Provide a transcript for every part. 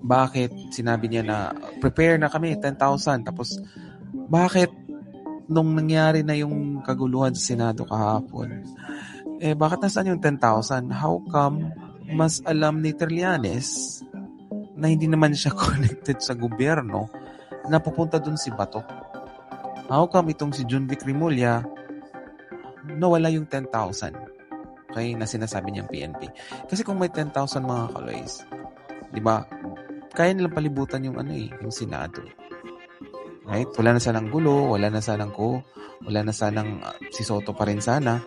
bakit sinabi niya na prepare na kami, 10,000. Tapos, bakit nung nangyari na yung kaguluhan sa Senado kahapon, bakit nasaan yung 10,000? How come mas alam ni Trillanes na hindi naman siya connected sa gobyerno na pupunta dun si Bato? How come itong si Junvic Rimulya nawala yung 10,000? Okay, na sinasabi niyang PNP. Kasi kung may 10,000 mga kaloys, di ba, kaya nilang palibutan yung yung Senado. Right? Wala na sanang gulo, wala na sanang si Soto pa rin sana.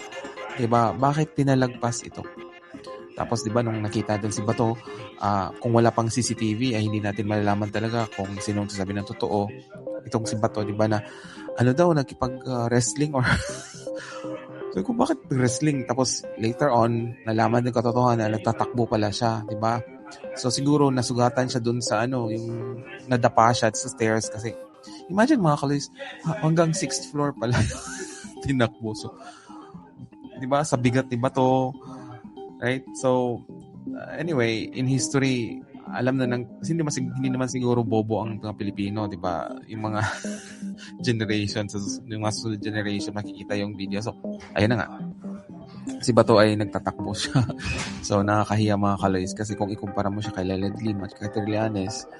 Di ba? Bakit pinalagpas ito? Tapos di ba nung nakita doon si Bato, kung wala pang CCTV ay hindi natin malalaman talaga kung sino ang sasabi ng totoo. Itong si Bato, di ba, na nakipag-wrestling or so kung bakit wrestling, tapos later on nalaman ng katotohanan na nagtatakbo pala siya, di ba? So siguro nasugatan siya dun sa yung nadapa siya sa stairs kasi imagine mga kaloys, hanggang 6th floor pala tinakbo. So di ba, sa bigat ni Bato, right? So anyway, in history, alam na hindi naman siguro bobo ang mga Pilipino, di ba? Yung mga generation, yung mga susunod generation makikita yung video. So ayun na nga, si Bato ay nagtatakbo siya. So nakakahiya mga kaloys kasi kung ikumpara mo siya kay Leland Lim at kay Trillanes,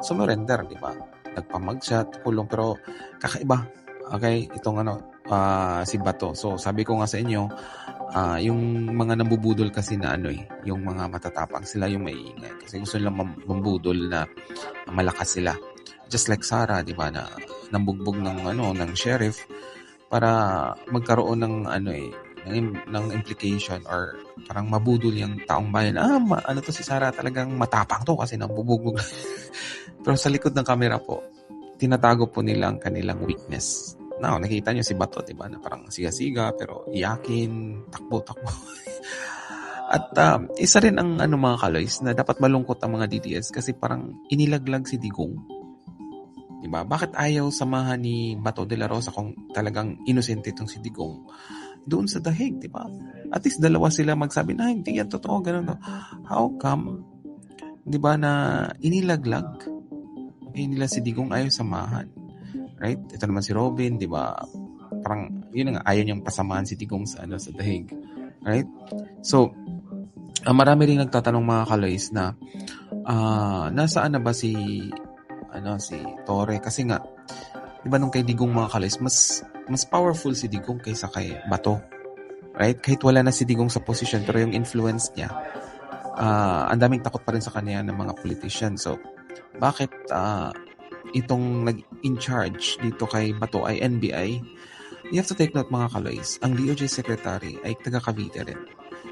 sumurrender, di ba? Nagpamagshot, kulong, pero kakaiba. Okay, itong si Bato. So sabi ko nga sa inyo, yung mga nambubudol kasi na yung mga matatapang, sila yung maiingay kasi gusto nilang mambudol na malakas sila. Just like Sara, di ba, na nambugbog ng sheriff para magkaroon ng ng implication or parang mabudol yung taong bayan. To si Sara talagang matapang to kasi nambubugbog. Pero sa likod ng camera po, tinatago po nila ang kanilang weakness. Now, nakita niyo si Bato, di ba, na parang siga-siga pero iyakin, takbo-takbo. At isa rin ang mga kaloys na dapat malungkot ang mga DDS kasi parang inilaglag si Digong. Diba? Bakit ayaw samahan ni Bato de la Rosa kung talagang inosente itong si Digong doon sa Dahig, diba? At least dalawa sila magsabi na hindi yan totoo, ganun. How come, diba, na inilaglag nila si Digong, ayaw samahan? Right? Ito naman si Robin, diba? Parang yun nga, ayaw niyang pasamahan si Digong sa Dahig. Right? So, marami rin nagtatanong mga kaloys na nasaan na ba si Torre, kasi nga, di ba, nung kay Digong mga kaloys, mas powerful si Digong kaysa kay Bato. Right? Kahit wala na si Digong sa position, pero yung influence niya, ang daming takot pa rin sa kanya ng mga politician. So, bakit itong nag-in charge dito kay Bato ay NBI? You have to take note mga kaloys, ang DOJ Secretary ay taga Cavite rin.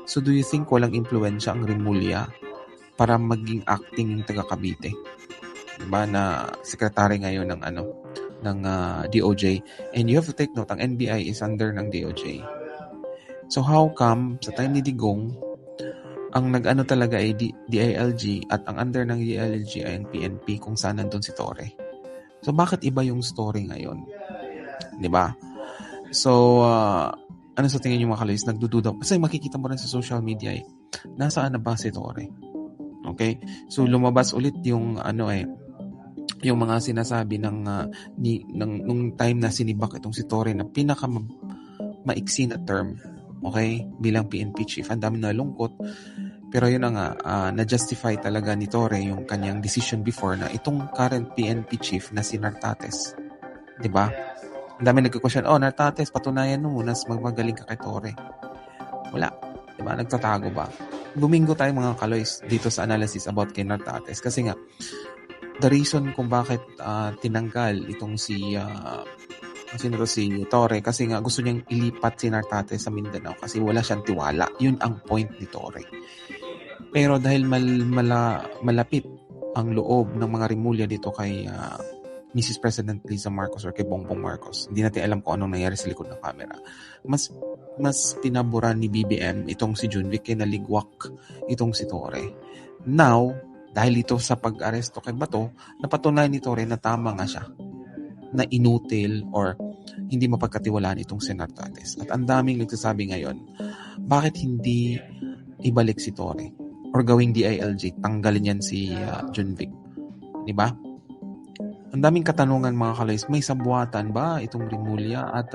So, do you think walang impluensya ang Rimulya para maging acting yung taga Cavite? Diba, na secretary ngayon ng DOJ, and you have to take note, ang NBI is under ng DOJ. So how come sa time ni Digong ang talaga ay DILG at ang under ng DILG ay ang PNP kung saan nandun si Torre? So bakit iba yung story ngayon? Diba? So ano sa tingin yung mga kaloys? Nagdududa kasi makikita mo rin sa social media nasaan na ba si Torre? Okay, so lumabas ulit yung yung mga sinasabi nung time na sinibak itong si Torre na pinaka maiksi na term, okay, bilang PNP chief. Ang dami nalungkot, pero yun nga, na-justify talaga ni Torre yung kanyang decision before na itong current PNP chief na si Nartates, di ba? Ang dami nagka-question, Nartates, patunayan mo muna, magmagaling ka kay Torre. Wala, di ba? Nagtatago ba? Bumingo tayo mga kaloys dito sa analysis about kay Nartates kasi nga the reason kung bakit tinanggal itong si Torre kasi nga gusto niyang ilipat si Nartates sa Mindanao kasi wala siyang tiwala. Yun ang point ni Torre. Pero dahil malapit ang loob ng mga Rimulya dito kay Mrs. President Liza Marcos or kay Bongbong Marcos, hindi natin alam kung anong nangyari sa likod ng camera. Mas pinaboran ni BBM itong si Junvic kay naligwak itong si Torre. Now, dahil ito sa pag-aresto kay Bato, napatunayan ni Torre na tama nga siya, na inutil or hindi mapagkatiwalaan itong si Nartates. At ang daming nagsasabi ngayon, bakit hindi ibalik si Torre? or gawing DILG, tanggalin yan si Junvic. Di ba? Ang daming katanungan mga kalays, may sabuatan ba itong Rimulya at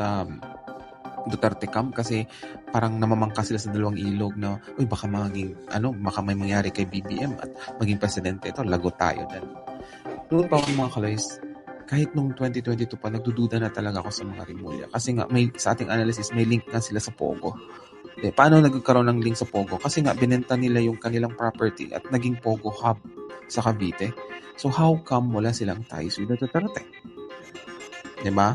Duterte camp? Kasi parang namamangka sila sa dalawang ilog na, uy, baka may mangyari kay BBM at maging presidente ito, lagot tayo dyan. Noon pa mga kalays, kahit nung 2022 pa, nagdududa na talaga ako sa mga Rimulya. Kasi nga, sa ating analysis, may link nga sila sa Pogo. Paano nagkaroon ng link sa Pogo? Kasi nga, binenta nila yung kanilang property at naging Pogo hub sa Cavite. So, how come wala silang ties with Duterte? Diba?